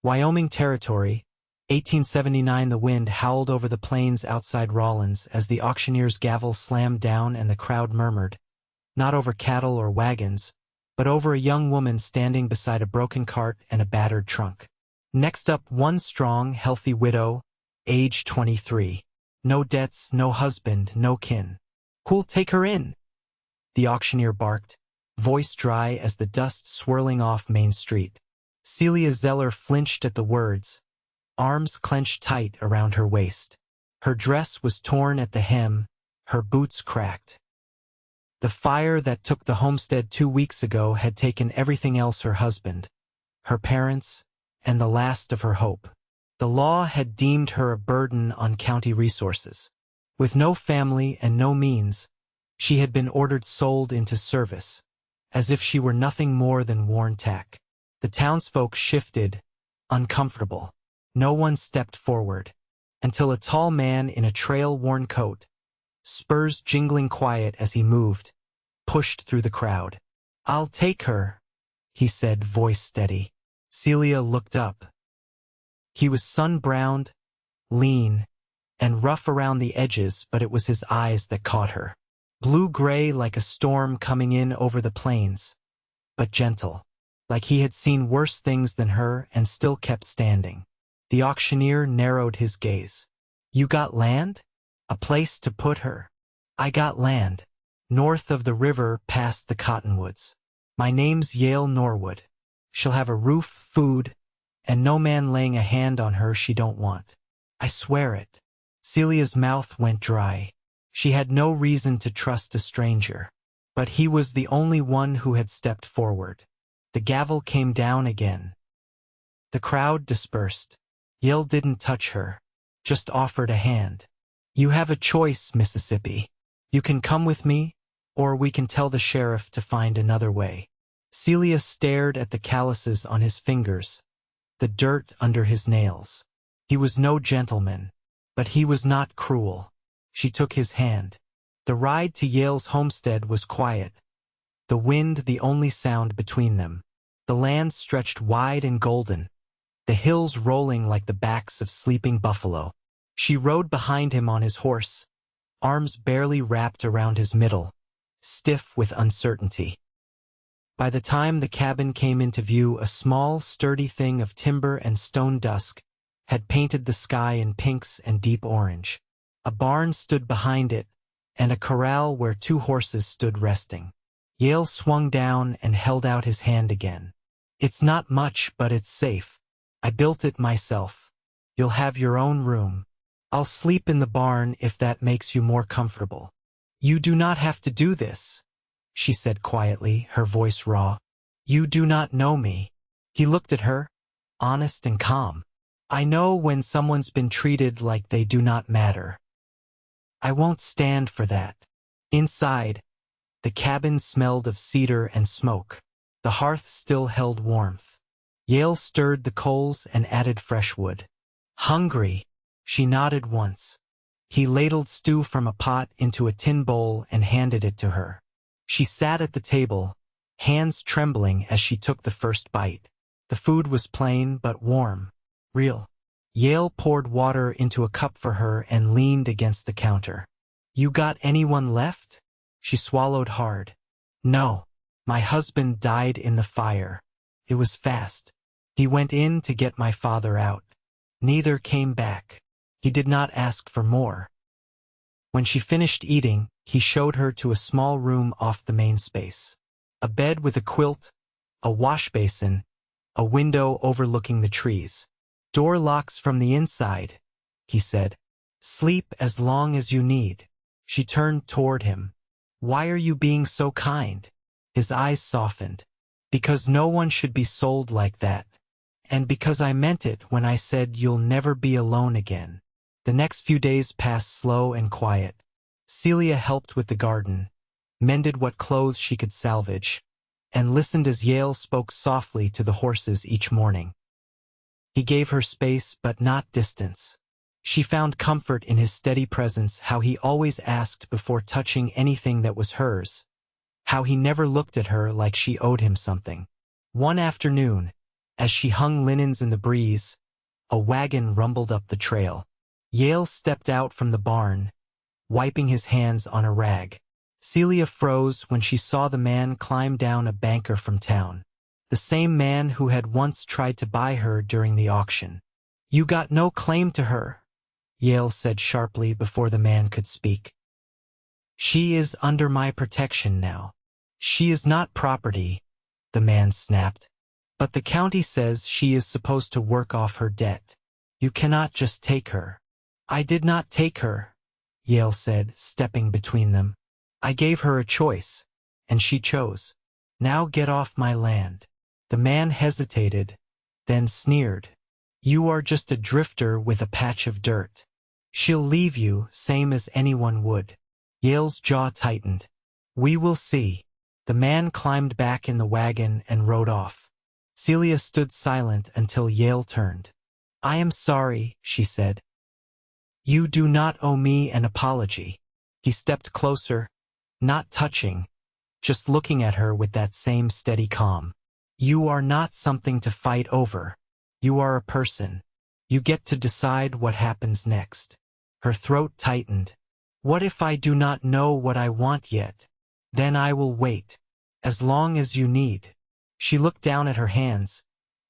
Wyoming Territory, 1879. The wind howled over the plains outside Rawlins as the auctioneer's gavel slammed down and the crowd murmured, not over cattle or wagons, but over a young woman standing beside a broken cart and a battered trunk. Next up, one strong, healthy widow, age 23. No debts, no husband, no kin. Who'll take her in? The auctioneer barked, voice dry as the dust swirling off Main Street. Celia Zeller flinched at the words, arms clenched tight around her waist. Her dress was torn at the hem, her boots cracked. The fire that took the homestead 2 weeks ago had taken everything else: her husband, her parents, and the last of her hope. The law had deemed her a burden on county resources. With no family and no means, she had been ordered sold into service, as if she were nothing more than worn tack. The townsfolk shifted, uncomfortable. No one stepped forward, until a tall man in a trail-worn coat, spurs jingling quiet as he moved, pushed through the crowd. "I'll take her," he said, voice steady. Celia looked up. He was sun-browned, lean, and rough around the edges, but it was his eyes that caught her. Blue-gray like a storm coming in over the plains, but gentle, like he had seen worse things than her and still kept standing. The auctioneer narrowed his gaze. "You got land? A place to put her?" "I got land, north of the river past the cottonwoods. My name's Yale Norwood. She'll have a roof, food, and no man laying a hand on her she don't want. I swear it." Celia's mouth went dry. She had no reason to trust a stranger, but he was the only one who had stepped forward. The gavel came down again. The crowd dispersed. Yale didn't touch her, just offered a hand. "You have a choice, Mississippi. You can come with me, or we can tell the sheriff to find another way." Celia stared at the calluses on his fingers, the dirt under his nails. He was no gentleman, but he was not cruel. She took his hand. The ride to Yale's homestead was quiet, the wind the only sound between them. The land stretched wide and golden, the hills rolling like the backs of sleeping buffalo. She rode behind him on his horse, arms barely wrapped around his middle, stiff with uncertainty. By the time the cabin came into view, a small, sturdy thing of timber and stone dusk had painted the sky in pinks and deep orange. A barn stood behind it, and a corral where 2 horses stood resting. Yale swung down and held out his hand again. "It's not much, but it's safe. I built it myself. You'll have your own room. I'll sleep in the barn if that makes you more comfortable." "You do not have to do this," she said quietly, her voice raw. "You do not know me." He looked at her, honest and calm. "I know when someone's been treated like they do not matter. I won't stand for that." Inside, the cabin smelled of cedar and smoke. The hearth still held warmth. Yale stirred the coals and added fresh wood. "Hungry?" She nodded once. He ladled stew from a pot into a tin bowl and handed it to her. She sat at the table, hands trembling as she took the first bite. The food was plain but warm, real. Yale poured water into a cup for her and leaned against the counter. "You got anyone left?" She swallowed hard. "No. My husband died in the fire. It was fast. He went in to get my father out. Neither came back. He did not ask for more." When she finished eating, he showed her to a small room off the main space. A bed with a quilt, a wash basin, a window overlooking the trees. "Door locks from the inside," he said. "Sleep as long as you need." She turned toward him. "Why are you being so kind?" His eyes softened. "Because no one should be sold like that. And because I meant it when I said you'll never be alone again." The next few days passed slow and quiet. Celia helped with the garden, mended what clothes she could salvage, and listened as Yale spoke softly to the horses each morning. He gave her space but not distance. She found comfort in his steady presence, how he always asked before touching anything that was hers, how he never looked at her like she owed him something. One afternoon, As she hung linens in the breeze, a wagon rumbled up the trail. Yale stepped out from the barn, wiping his hands on a rag. Celia froze when she saw the man climb down a banker from town. The same man who had once tried to buy her during the auction. "You got no claim to her," Yale said sharply before the man could speak. "She is under my protection now. She is not property," the man snapped. "But the county says she is supposed to work off her debt. You cannot just take her." "I did not take her," Yale said, stepping between them. "I gave her a choice, and she chose. Now get off my land." The man hesitated, then sneered. "You are just a drifter with a patch of dirt. She'll leave you, same as anyone would." Yale's jaw tightened. "We will see." The man climbed back in the wagon and rode off. Celia stood silent until Yale turned. "I am sorry," she said. "You do not owe me an apology." He stepped closer, not touching, just looking at her with that same steady calm. "You are not something to fight over. You are a person. You get to decide what happens next." Her throat tightened. "What if I do not know what I want yet? Then I will wait. As long as you need." She looked down at her hands,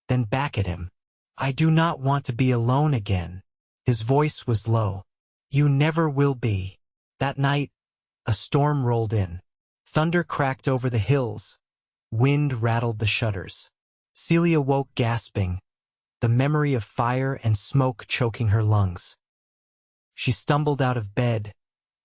then back at him. "I do not want to be alone again." His voice was low. "You never will be." That night, a storm rolled in. Thunder cracked over the hills. Wind rattled the shutters. Celia woke gasping, the memory of fire and smoke choking her lungs. She stumbled out of bed,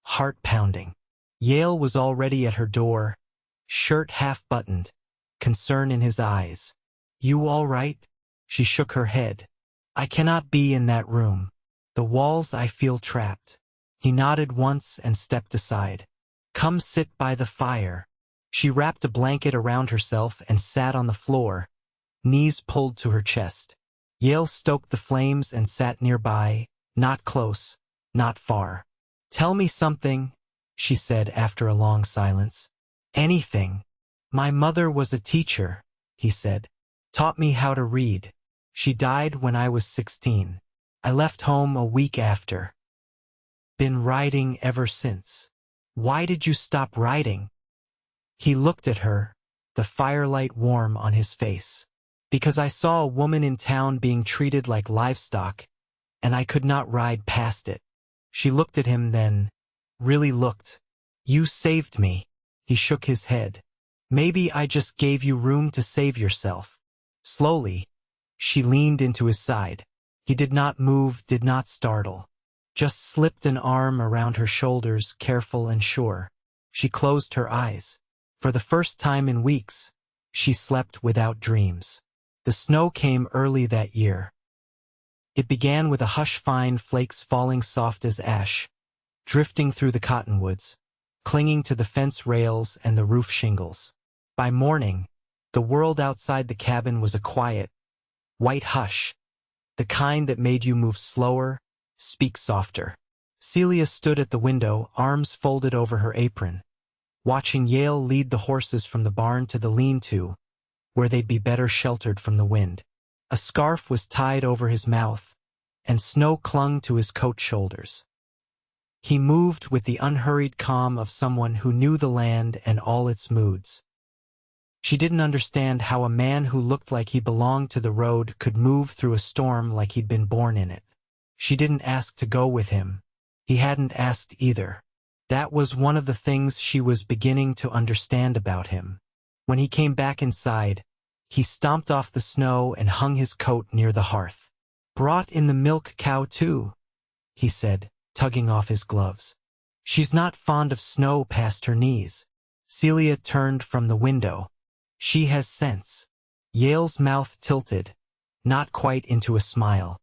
heart pounding. Yale was already at her door, shirt half buttoned, concern in his eyes. "You all right?" She shook her head. "I cannot be in that room. The walls, I feel trapped." He nodded once and stepped aside. "Come sit by the fire." She wrapped a blanket around herself and sat on the floor, knees pulled to her chest. Yale stoked the flames and sat nearby, not close, not far. "Tell me something," she said after a long silence. "Anything." "My mother was a teacher," he said. "Taught me how to read. She died when I was 16. I left home a week after. Been writing ever since." "Why did you stop writing?" He looked at her, the firelight warm on his face. "Because I saw a woman in town being treated like livestock, and I could not ride past it." She looked at him then, really looked. "You saved me." He shook his head. "Maybe I just gave you room to save yourself." Slowly, she leaned into his side. He did not move, did not startle. Just slipped an arm around her shoulders, careful and sure. She closed her eyes. For the first time in weeks, she slept without dreams. The snow came early that year. It began with a hush, fine flakes falling soft as ash, drifting through the cottonwoods, clinging to the fence rails and the roof shingles. By morning, the world outside the cabin was a quiet, white hush, the kind that made you move slower, speak softer. Celia stood at the window, arms folded over her apron, watching Yale lead the horses from the barn to the lean-to, where they'd be better sheltered from the wind. A scarf was tied over his mouth, and snow clung to his coat shoulders. He moved with the unhurried calm of someone who knew the land and all its moods. She didn't understand how a man who looked like he belonged to the road could move through a storm like he'd been born in it. She didn't ask to go with him. He hadn't asked either. That was one of the things she was beginning to understand about him. When he came back inside, he stomped off the snow and hung his coat near the hearth. "Brought in the milk cow too," he said, tugging off his gloves. "She's not fond of snow past her knees." Celia turned from the window. "She has sense." Yale's mouth tilted, not quite into a smile.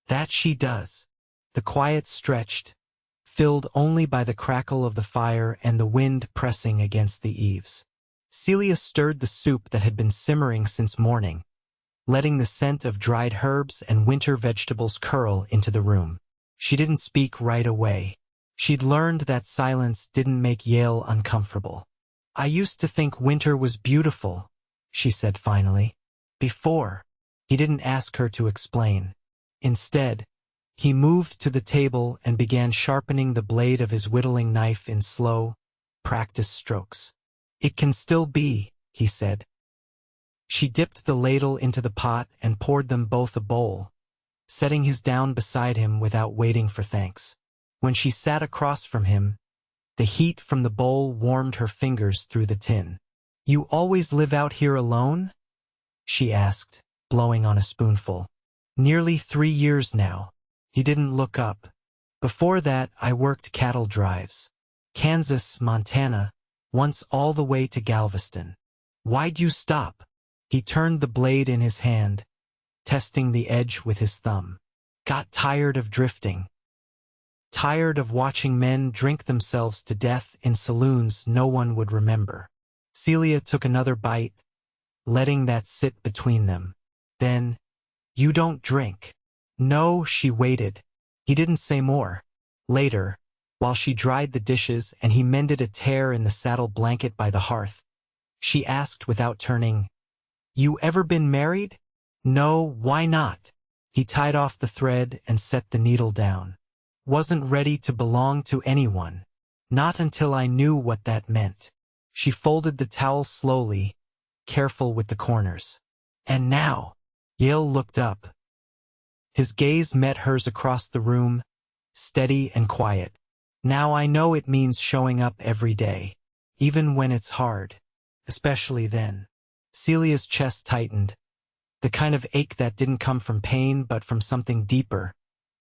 "That she does." The quiet stretched, filled only by the crackle of the fire and the wind pressing against the eaves. Celia stirred the soup that had been simmering since morning, letting the scent of dried herbs and winter vegetables curl into the room. She didn't speak right away. She'd learned that silence didn't make Yale uncomfortable. "I used to think winter was beautiful," she said finally. Before, he didn't ask her to explain. Instead, he moved to the table and began sharpening the blade of his whittling knife in slow, practiced strokes. "It can still be," he said. She dipped the ladle into the pot and poured them both a bowl, setting his down beside him without waiting for thanks. When she sat across from him, the heat from the bowl warmed her fingers through the tin. "You always live out here alone?" she asked, blowing on a spoonful. "Nearly 3 years now." He didn't look up. "Before that, I worked cattle drives. Kansas, Montana, once all the way to Galveston." "Why'd you stop?" He turned the blade in his hand, testing the edge with his thumb. "Got tired of drifting. Tired of watching men drink themselves to death in saloons no one would remember." Celia took another bite, letting that sit between them. Then, "You don't drink?" "No," she waited. He didn't say more. Later, while she dried the dishes and he mended a tear in the saddle blanket by the hearth, she asked without turning, "You ever been married?" "No, why not?" He tied off the thread and set the needle down. "Wasn't ready to belong to anyone. Not until I knew what that meant." She folded the towel slowly, careful with the corners. "And now?" Yale looked up. His gaze met hers across the room, steady and quiet. "Now I know it means showing up every day, even when it's hard, especially then." Celia's chest tightened, the kind of ache that didn't come from pain but from something deeper,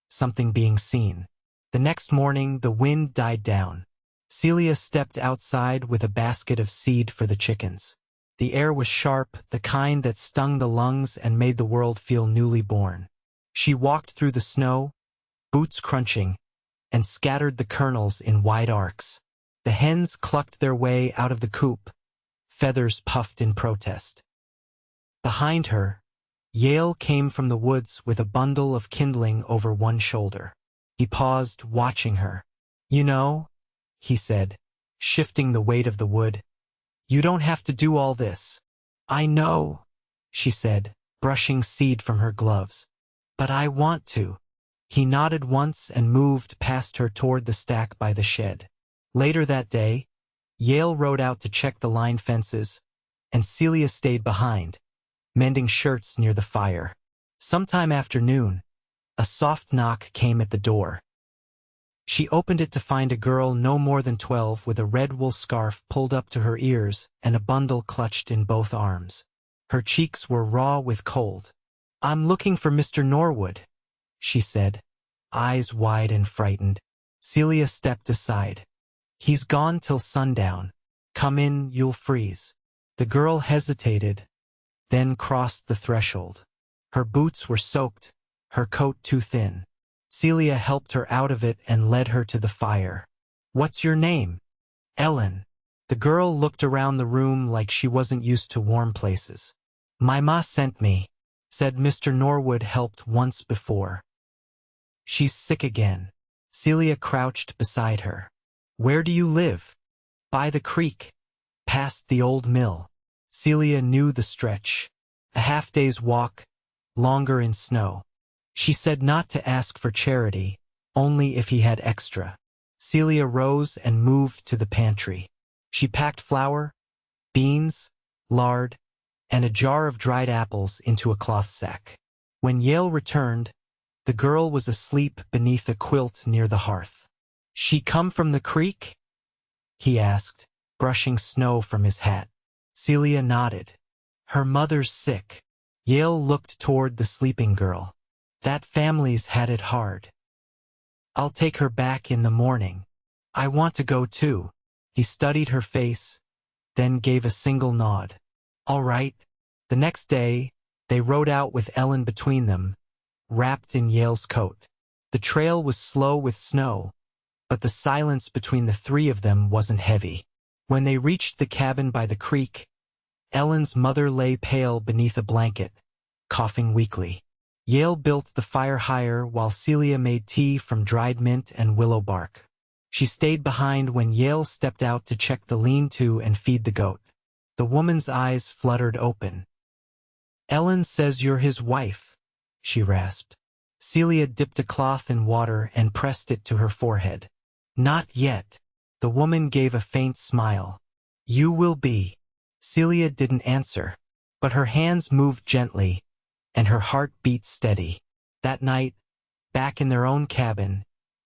something being seen. The next morning, the wind died down. Celia stepped outside with a basket of seed for the chickens. The air was sharp, the kind that stung the lungs and made the world feel newly born. She walked through the snow, boots crunching, and scattered the kernels in wide arcs. The hens clucked their way out of the coop, feathers puffed in protest. Behind her, Yale came from the woods with a bundle of kindling over one shoulder. He paused, watching her. "You know," he said, shifting the weight of the wood, "you don't have to do all this." "I know," she said, brushing seed from her gloves. "But I want to." He nodded once and moved past her toward the stack by the shed. Later that day, Yale rode out to check the line fences, and Celia stayed behind, mending shirts near the fire. Sometime after noon, a soft knock came at the door. She opened it to find a girl no more than 12 with a red wool scarf pulled up to her ears and a bundle clutched in both arms. Her cheeks were raw with cold. "I'm looking for Mr. Norwood," she said, eyes wide and frightened. Celia stepped aside. "He's gone till sundown. Come in, you'll freeze." The girl hesitated, then crossed the threshold. Her boots were soaked, her coat too thin. Celia helped her out of it and led her to the fire. "What's your name?" "Ellen." The girl looked around the room like she wasn't used to warm places. "My ma sent me. Said Mr. Norwood helped once before. She's sick again." Celia crouched beside her. "Where do you live?" "By the creek, past the old mill." Celia knew the stretch. A half-day's walk, longer in snow. She said not to ask for charity, only if he had extra. Celia rose and moved to the pantry. She packed flour, beans, lard, and a jar of dried apples into a cloth sack. When Yale returned, the girl was asleep beneath a quilt near the hearth. "She come from the creek?" he asked, brushing snow from his hat. Celia nodded. "Her mother's sick." Yale looked toward the sleeping girl. "That family's had it hard. I'll take her back in the morning. I want to go too." He studied her face, then gave a single nod. "All right." The next day, they rode out with Ellen between them, wrapped in Yale's coat. The trail was slow with snow, but the silence between the three of them wasn't heavy. When they reached the cabin by the creek, Ellen's mother lay pale beneath a blanket, coughing weakly. Yale built the fire higher while Celia made tea from dried mint and willow bark. She stayed behind when Yale stepped out to check the lean-to and feed the goat. The woman's eyes fluttered open. Ellen says you're his wife, she rasped. Celia dipped a cloth in water and pressed it to her forehead. Not yet. The woman gave a faint smile. You will be. Celia didn't answer, but her hands moved gently, and her heart beat steady. That night, back in their own cabin,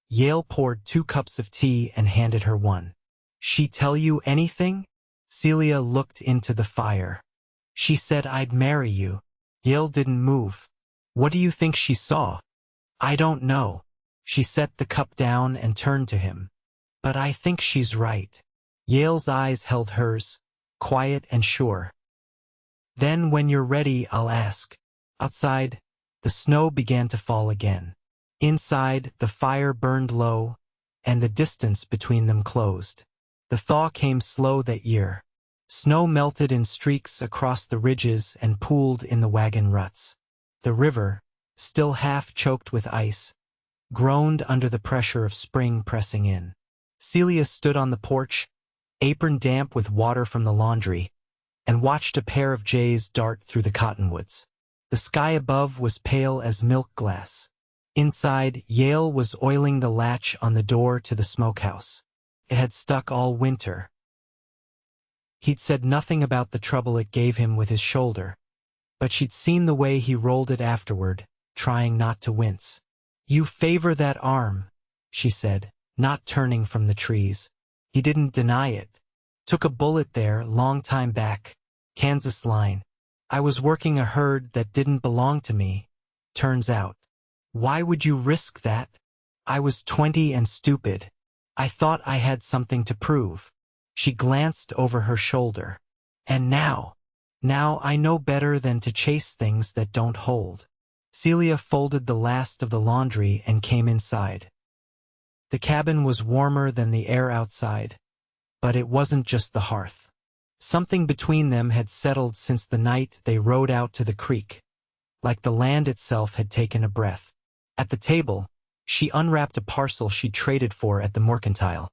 Yale poured 2 cups of tea and handed her one. She tell you anything? Celia looked into the fire. She said I'd marry you. Yale didn't move. What do you think she saw? I don't know. She set the cup down and turned to him. But I think she's right. Yale's eyes held hers, quiet and sure. Then when you're ready, I'll ask. Outside, the snow began to fall again. Inside, the fire burned low, and the distance between them closed. The thaw came slow that year. Snow melted in streaks across the ridges and pooled in the wagon ruts. The river, still half choked with ice, groaned under the pressure of spring pressing in. Celia stood on the porch, apron damp with water from the laundry, and watched a pair of jays dart through the cottonwoods. The sky above was pale as milk glass. Inside, Yale was oiling the latch on the door to the smokehouse. It had stuck all winter. He'd said nothing about the trouble it gave him with his shoulder, but she'd seen the way he rolled it afterward, trying not to wince. You favor that arm, she said, not turning from the trees. He didn't deny it. Took a bullet there, long time back. Kansas line. I was working a herd that didn't belong to me, turns out. Why would you risk that? I was 20 and stupid. I thought I had something to prove. She glanced over her shoulder. And now I know better than to chase things that don't hold. Celia folded the last of the laundry and came inside. The cabin was warmer than the air outside, but it wasn't just the hearth. Something between them had settled since the night they rode out to the creek, like the land itself had taken a breath. At the table, she unwrapped a parcel she'd traded for at the mercantile.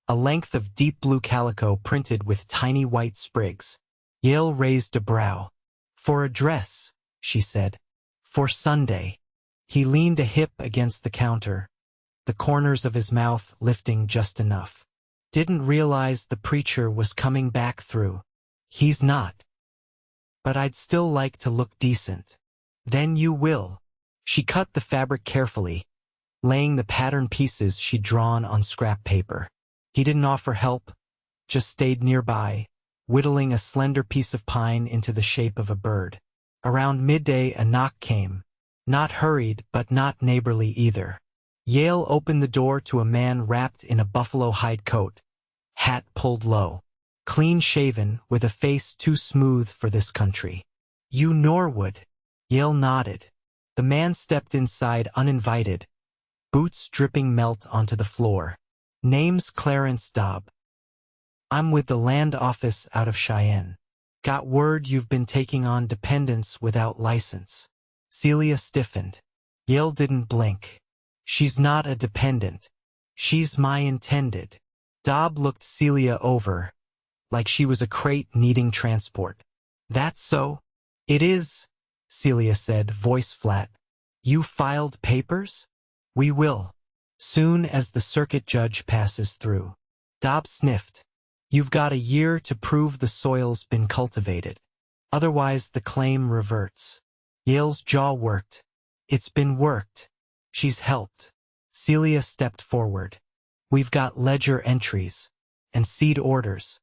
A length of deep blue calico printed with tiny white sprigs. Yale raised a brow. For a dress, she said. For Sunday. He leaned a hip against the counter, the corners of his mouth lifting just enough. Didn't realize the preacher was coming back through. He's not. But I'd still like to look decent. Then you will. She cut the fabric carefully, laying the pattern pieces she'd drawn on scrap paper. He didn't offer help, just stayed nearby, whittling a slender piece of pine into the shape of a bird. Around midday a knock came, not hurried but not neighborly either. Yale opened the door to a man wrapped in a buffalo hide coat, hat pulled low, clean-shaven with a face too smooth for this country. You Norwood? Yale nodded. The man stepped inside uninvited, boots dripping melt onto the floor. Name's Clarence Dobb. I'm with the land office out of Cheyenne. Got word you've been taking on dependents without license. Celia stiffened. Yale didn't blink. She's not a dependent. She's my intended. Dobb looked Celia over, like she was a crate needing transport. That's so? It is, Celia said, voice flat. You filed papers? We will. Soon as the circuit judge passes through. Dobb sniffed. You've got a year to prove the soil's been cultivated. Otherwise the claim reverts. Yale's jaw worked. It's been worked. She's helped. Celia stepped forward. We've got ledger entries and seed orders.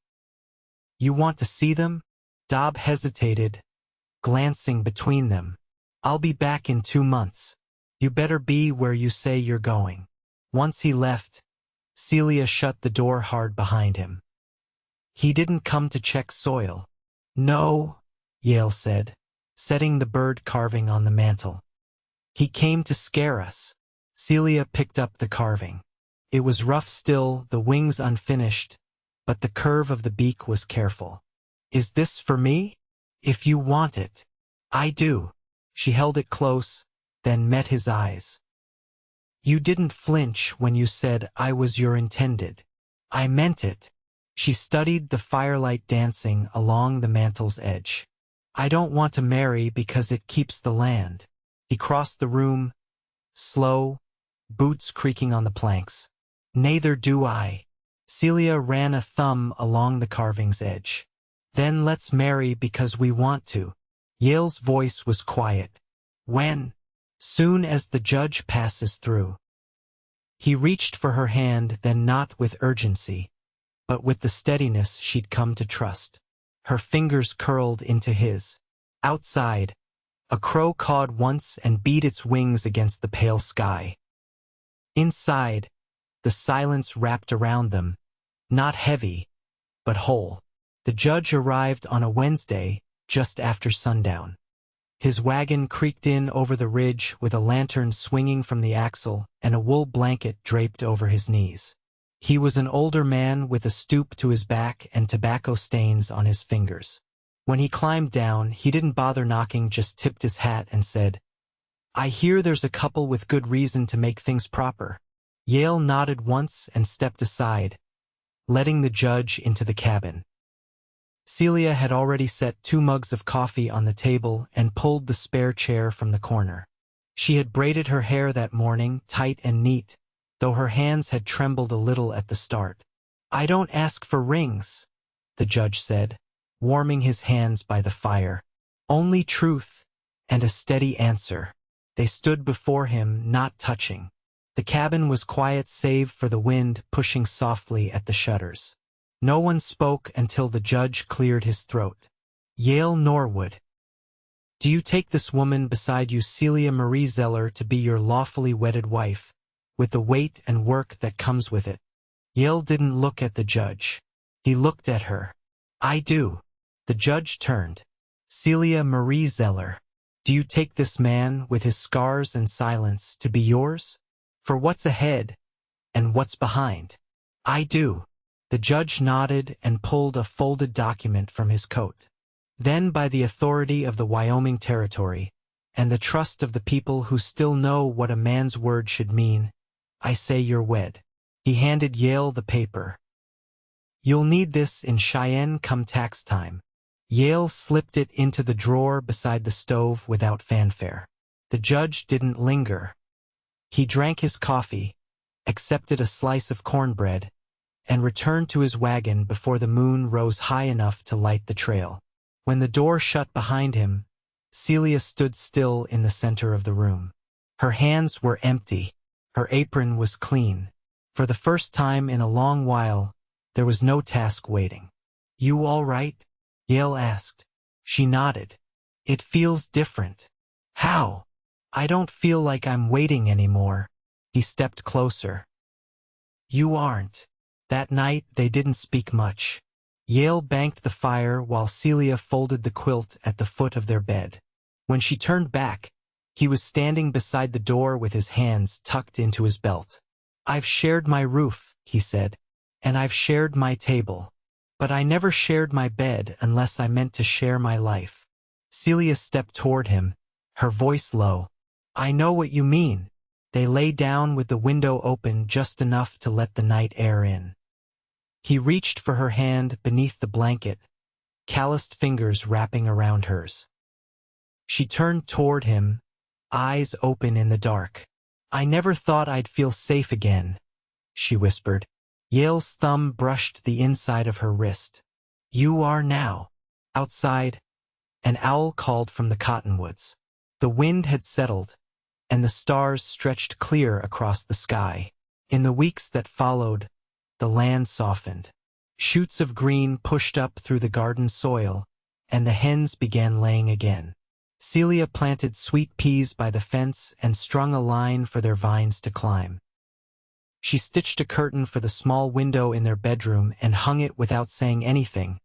You want to see them? Dobb hesitated, glancing between them. I'll be back in 2 months. You better be where you say you're going. Once he left, Celia shut the door hard behind him. He didn't come to check soil. No, Yale said, setting the bird carving on the mantel. He came to scare us. Celia picked up the carving. It was rough still, the wings unfinished, but the curve of the beak was careful. Is this for me? If you want it. I do. She held it close, then met his eyes. You didn't flinch when you said I was your intended. I meant it. She studied the firelight dancing along the mantel's edge. I don't want to marry because it keeps the land. He crossed the room, slow, boots creaking on the planks. Neither do I. Celia ran a thumb along the carving's edge. Then let's marry because we want to. Yale's voice was quiet. When? Soon as the judge passes through. He reached for her hand, then not with urgency, but with the steadiness she'd come to trust. Her fingers curled into his. Outside, a crow cawed once and beat its wings against the pale sky. Inside, the silence wrapped around them, not heavy, but whole. The judge arrived on a Wednesday, just after sundown. His wagon creaked in over the ridge with a lantern swinging from the axle and a wool blanket draped over his knees. He was an older man with a stoop to his back and tobacco stains on his fingers. When he climbed down, he didn't bother knocking, just tipped his hat and said, I hear there's a couple with good reason to make things proper. Yale nodded once and stepped aside, letting the judge into the cabin. Celia had already set 2 mugs of coffee on the table and pulled the spare chair from the corner. She had braided her hair that morning, tight and neat, though her hands had trembled a little at the start. I don't ask for rings, the judge said, warming his hands by the fire. Only truth and a steady answer. They stood before him, not touching. The cabin was quiet save for the wind pushing softly at the shutters. No one spoke until the judge cleared his throat. Yale Norwood. Do you take this woman beside you, Celia Marie Zeller, to be your lawfully wedded wife, with the weight and work that comes with it? Yale didn't look at the judge. He looked at her. I do. The judge turned. Celia Marie Zeller. Do you take this man, with his scars and silence, to be yours? For what's ahead, and what's behind? I do. The judge nodded and pulled a folded document from his coat. Then, by the authority of the Wyoming Territory, and the trust of the people who still know what a man's word should mean, I say you're wed. He handed Yale the paper. You'll need this in Cheyenne come tax time. Yale slipped it into the drawer beside the stove without fanfare. The judge didn't linger. He drank his coffee, accepted a slice of cornbread, and returned to his wagon before the moon rose high enough to light the trail. When the door shut behind him, Celia stood still in the center of the room. Her hands were empty. Her apron was clean. For the first time in a long while, there was no task waiting. You all right? Yale asked. She nodded. It feels different. How? I don't feel like I'm waiting anymore. He stepped closer. You aren't. That night, they didn't speak much. Yale banked the fire while Celia folded the quilt at the foot of their bed. When she turned back, he was standing beside the door with his hands tucked into his belt. I've shared my roof, he said, and I've shared my table. But I never shared my bed unless I meant to share my life. Celia stepped toward him, her voice low. I know what you mean. They lay down with the window open just enough to let the night air in. He reached for her hand beneath the blanket, calloused fingers wrapping around hers. She turned toward him, eyes open in the dark. I never thought I'd feel safe again, she whispered. Yale's thumb brushed the inside of her wrist. You are now. Outside, an owl called from the cottonwoods. The wind had settled, and the stars stretched clear across the sky. In the weeks that followed, the land softened. Shoots of green pushed up through the garden soil, and the hens began laying again. Celia planted sweet peas by the fence and strung a line for their vines to climb. She stitched a curtain for the small window in their bedroom and hung it without saying anything,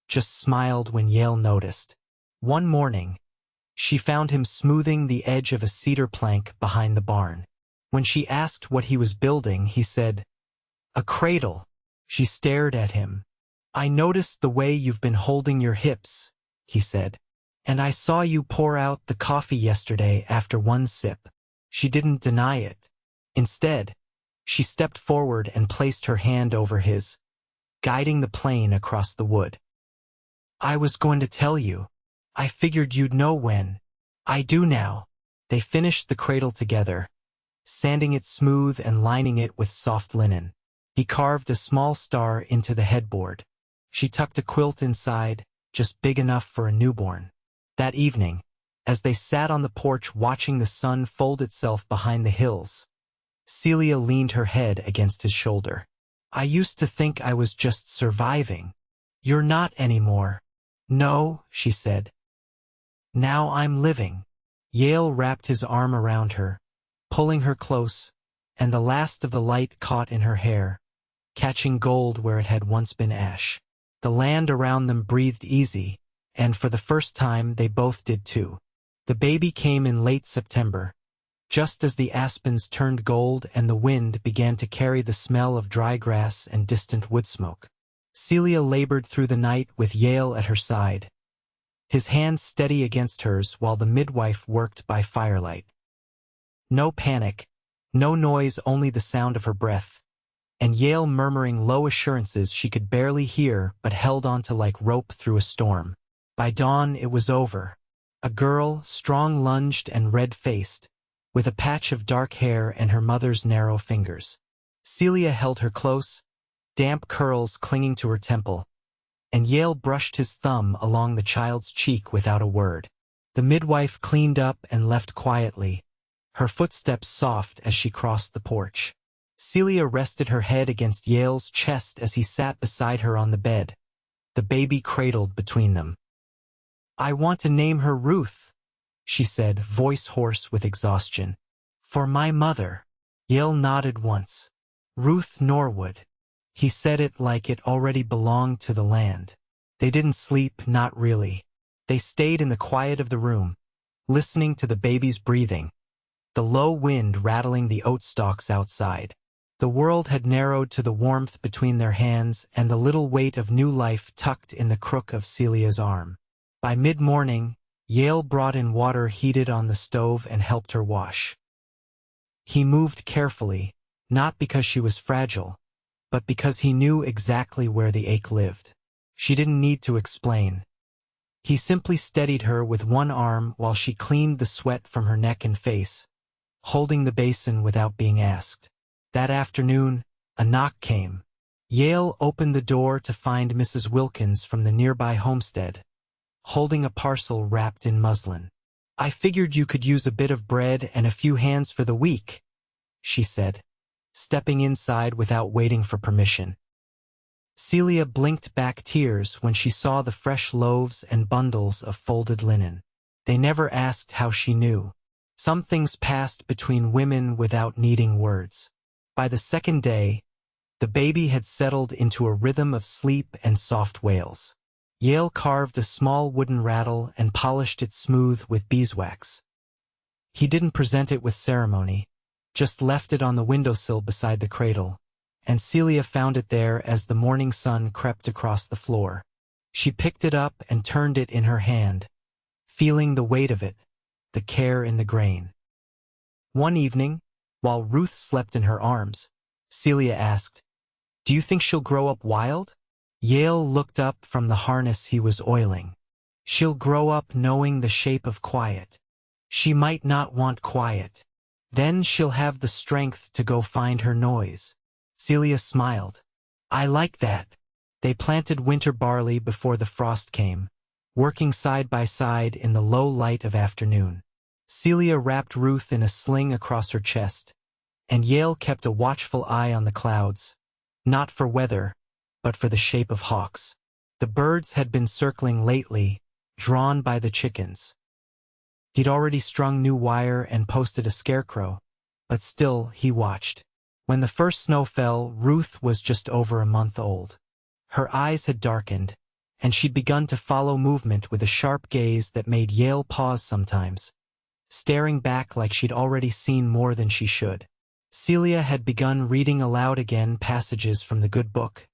just smiled when Yale noticed. One morning, she found him smoothing the edge of a cedar plank behind the barn. When she asked what he was building, he said, A cradle. She stared at him. I noticed the way you've been holding your hips, he said. And I saw you pour out the coffee yesterday after one sip. She didn't deny it. Instead, she stepped forward and placed her hand over his, guiding the plane across the wood. I was going to tell you. I figured you'd know when. I do now. They finished the cradle together, sanding it smooth and lining it with soft linen. He carved a small star into the headboard. She tucked a quilt inside, just big enough for a newborn. That evening, as they sat on the porch watching the sun fold itself behind the hills, Celia leaned her head against his shoulder. I used to think I was just surviving. You're not anymore. No, she said. Now I'm living. Yale wrapped his arm around her, pulling her close, and the last of the light caught in her hair, catching gold where it had once been ash. The land around them breathed easy, and for the first time they both did too. The baby came in late September, just as the aspens turned gold and the wind began to carry the smell of dry grass and distant wood smoke. Celia labored through the night with Yale at her side, his hands steady against hers while the midwife worked by firelight. No panic, no noise, only the sound of her breath, and Yale murmuring low assurances she could barely hear but held onto like rope through a storm. By dawn it was over. A girl, strong-lunged and red-faced, with a patch of dark hair and her mother's narrow fingers. Celia held her close, damp curls clinging to her temple, and Yale brushed his thumb along the child's cheek without a word. The midwife cleaned up and left quietly, her footsteps soft as she crossed the porch. Celia rested her head against Yale's chest as he sat beside her on the bed, the baby cradled between them. I want to name her Ruth, she said, voice hoarse with exhaustion. For my mother. Yale nodded once. Ruth Norwood. He said it like it already belonged to the land. They didn't sleep, not really. They stayed in the quiet of the room, listening to the baby's breathing, the low wind rattling the oat stalks outside. The world had narrowed to the warmth between their hands and the little weight of new life tucked in the crook of Celia's arm. By mid-morning, Yale brought in water heated on the stove and helped her wash. He moved carefully, not because she was fragile, but because he knew exactly where the ache lived. She didn't need to explain. He simply steadied her with one arm while she cleaned the sweat from her neck and face, holding the basin without being asked. That afternoon, a knock came. Yale opened the door to find Mrs. Wilkins from the nearby homestead, holding a parcel wrapped in muslin. I figured you could use a bit of bread and a few hands for the week, she said, stepping inside without waiting for permission. Celia blinked back tears when she saw the fresh loaves and bundles of folded linen. They never asked how she knew. Some things passed between women without needing words. By the second day, the baby had settled into a rhythm of sleep and soft wails. Yale carved a small wooden rattle and polished it smooth with beeswax. He didn't present it with ceremony, just left it on the windowsill beside the cradle, and Celia found it there as the morning sun crept across the floor. She picked it up and turned it in her hand, feeling the weight of it, the care in the grain. One evening, while Ruth slept in her arms, Celia asked, "Do you think she'll grow up wild?" Yale looked up from the harness he was oiling. She'll grow up knowing the shape of quiet. She might not want quiet. Then she'll have the strength to go find her noise. Celia smiled. I like that. They planted winter barley before the frost came, working side by side in the low light of afternoon. Celia wrapped Ruth in a sling across her chest, and Yale kept a watchful eye on the clouds, not for weather, but for the shape of hawks. The birds had been circling lately, drawn by the chickens. He'd already strung new wire and posted a scarecrow, but still he watched. When the first snow fell, Ruth was just over a month old. Her eyes had darkened, and she'd begun to follow movement with a sharp gaze that made Yale pause sometimes, staring back like she'd already seen more than she should. Celia had begun reading aloud again passages from the good book,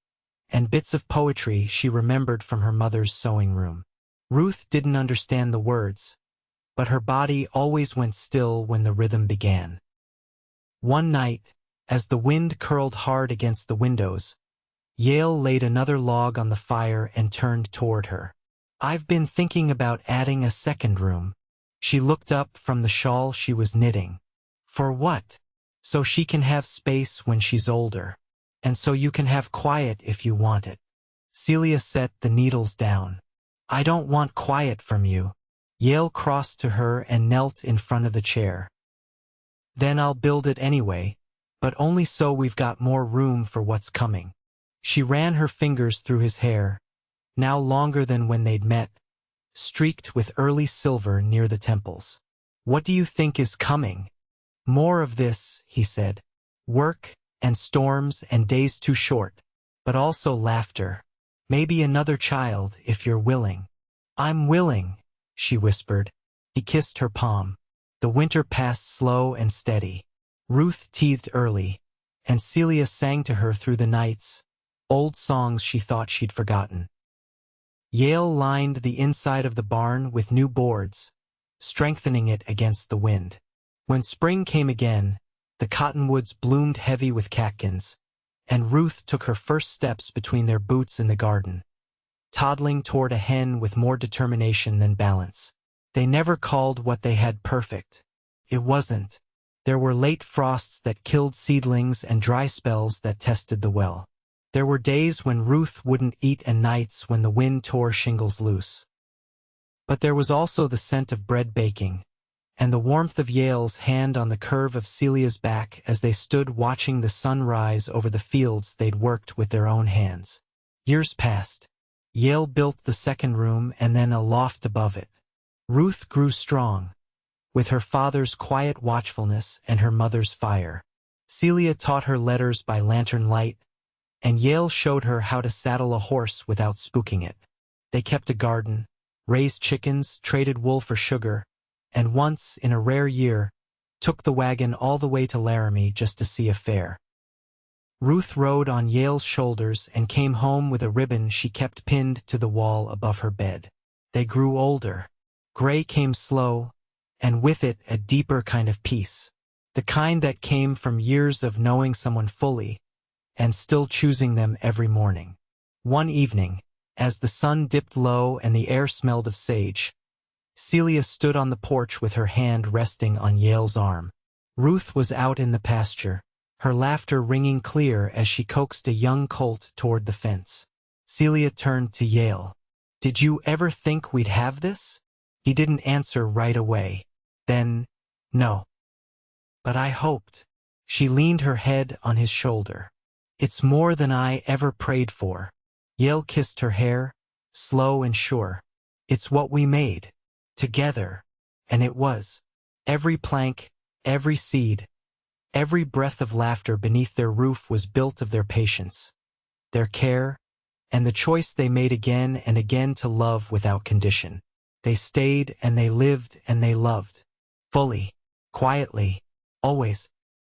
and bits of poetry she remembered from her mother's sewing room. Ruth didn't understand the words, but her body always went still when the rhythm began. One night, as the wind curled hard against the windows, Yale laid another log on the fire and turned toward her. I've been thinking about adding a second room. She looked up from the shawl she was knitting. For what? So she can have space when she's older. And so you can have quiet if you want it. Celia set the needles down. I don't want quiet from you. Yale crossed to her and knelt in front of the chair. Then I'll build it anyway, but only so we've got more room for what's coming. She ran her fingers through his hair, now longer than when they'd met, streaked with early silver near the temples. What do you think is coming? More of this, he said. Work and storms and days too short, but also laughter. Maybe another child if you're willing. I'm willing, she whispered. He kissed her palm. The winter passed slow and steady. Ruth teethed early, and Celia sang to her through the nights, old songs she thought she'd forgotten. Yale lined the inside of the barn with new boards, strengthening it against the wind. When spring came again, the cottonwoods bloomed heavy with catkins, and Ruth took her first steps between their boots in the garden, toddling toward a hen with more determination than balance. They never called what they had perfect. It wasn't. There were late frosts that killed seedlings and dry spells that tested the well. There were days when Ruth wouldn't eat and nights when the wind tore shingles loose. But there was also the scent of bread baking, and the warmth of Yale's hand on the curve of Celia's back as they stood watching the sun rise over the fields they'd worked with their own hands. Years passed. Yale built the second room and then a loft above it. Ruth grew strong, with her father's quiet watchfulness and her mother's fire. Celia taught her letters by lantern light, and Yale showed her how to saddle a horse without spooking it. They kept a garden, raised chickens, traded wool for sugar, and once, in a rare year, took the wagon all the way to Laramie just to see a fair. Ruth rode on Yale's shoulders and came home with a ribbon she kept pinned to the wall above her bed. They grew older. Gray came slow, and with it a deeper kind of peace, the kind that came from years of knowing someone fully and still choosing them every morning. One evening, as the sun dipped low and the air smelled of sage, Celia stood on the porch with her hand resting on Yale's arm. Ruth was out in the pasture, her laughter ringing clear as she coaxed a young colt toward the fence. Celia turned to Yale. Did you ever think we'd have this? He didn't answer right away. Then, no. But I hoped. She leaned her head on his shoulder. It's more than I ever prayed for. Yale kissed her hair, slow and sure. It's what we made. Together. And it was. Every plank, every seed, every breath of laughter beneath their roof was built of their patience, their care, and the choice they made again and again to love without condition. They stayed and they lived and they loved. Fully. Quietly. Always.